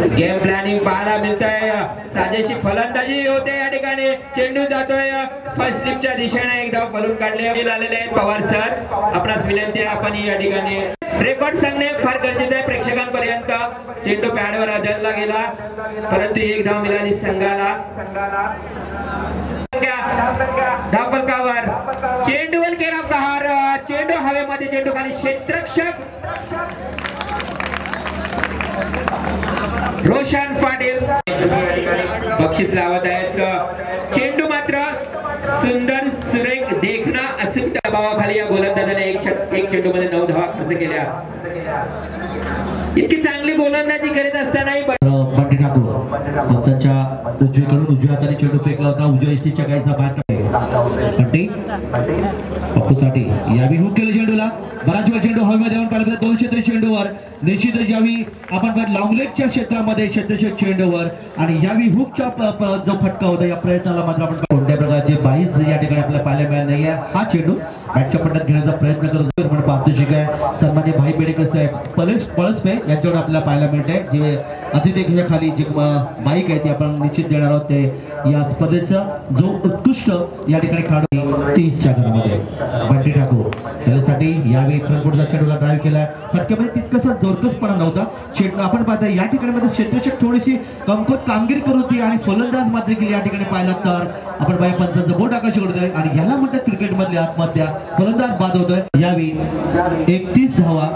Game planning पाहायला मिळत आहे। साजेशी फलंदाजी होते या ठिकाणी। चेंडू जातोय फर्स्ट स्लिपच्या दिशेने। एक धाव पळून काढले आलेले आहेत पवार सर। आपणास विनंती आहे आपण या ठिकाणी रेकॉर्ड सांगणे फार गरजेचं आहे प्रेक्षकांपर्यंत। चेंडू पॅडवर आदळला गेला परंतु एक धाव मिळाली संघाला। धावफलकावर चेंडूवर केला प्रहार। चेंडू हवेमध्ये, चेंडू खाली, क्षेत्ररक्षक रोशन पाटील बक्षीस लावत आहेत। चेंडू मात्र सुंदर सुरेख देखना अचूक दबावाखाली या गोलंदाजाने एक चेंडू मध्ये 9 धावा खर्च केल्या। इतकी चांगली गोलंदाजी करीत असतानाही बंटी ठाकूर त्याच्या उजवीकडून उजव्या हाताने चेंडू फेकला होता। उजव्या इष्टीच्या काहीचा बाहेर बंटी पप्पूसाठी यावी हुक केलं चेंडूला। बराच वेळ चेंडू हवेमध्ये येऊन पाहिलं 203 चेंडूवर निश्चितच यावी आपण लॉंग लेगच्या क्षेत्रामध्ये क्षेत्ररक्षक चेंडूवर आणि यावी हुकचा जो फटका होता या प्रयत्नाला मात्र आपण कोणत्या प्रकारचे बाईस या ठिकाणी आपल्याला पाहायला मिळाला नाहीये। हा चेंडू बॅटच्या पट्ट्यात घेण्याचा प्रयत्न करतोय पण पारितोषिक आहे सन्माननीय भाई बेडेकर साहेब पळसपे यांच्याकडे आपल्याला पाहायला मिळते। जे अतिथी खाली जी बाईक आहे ती आपण निश्चित देणार आहोत। ते या स्पर्धेचा जो उत्कृष्ट या ठिकाणी खेळाडू 30च्या घरामध्ये बंटी ठाकूर त्यासाठी यावेळी फ्रंटफुटचा चेंडूला ड्राईव्ह केला। फटक्यामध्ये तितकासा जोरकसपणा नव्हता। चेंडू आपण पाहता या ठिकाणी मध्ये क्षेत्ररक्षक थोडीशी कमकुवत कामगिरी करत होती आणि फलंदाज मात्र केली या ठिकाणी पाहिला तर आपण बाई पंचांचं बोट आकाशी उडतोय आणि याला म्हणतात क्रिकेट मधली आत्महत्या। फलंदाज बाद होतोय। यावेळी 31 धावा।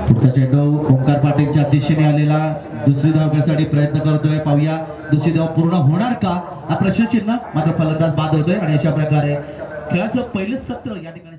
पुढचा चेंडू ओंकार पाटीलच्या दिशेने आलेला दुसरी धाव घेण्यासाठी प्रयत्न करतोय। पाहूया दुसरी धाव पूर्ण होणार का हा प्रश्नचिन्ह मात्र फलंदाज बाद होतोय आणि अशा प्रकारे खेळाचं पहिलं सत्र या ठिकाणी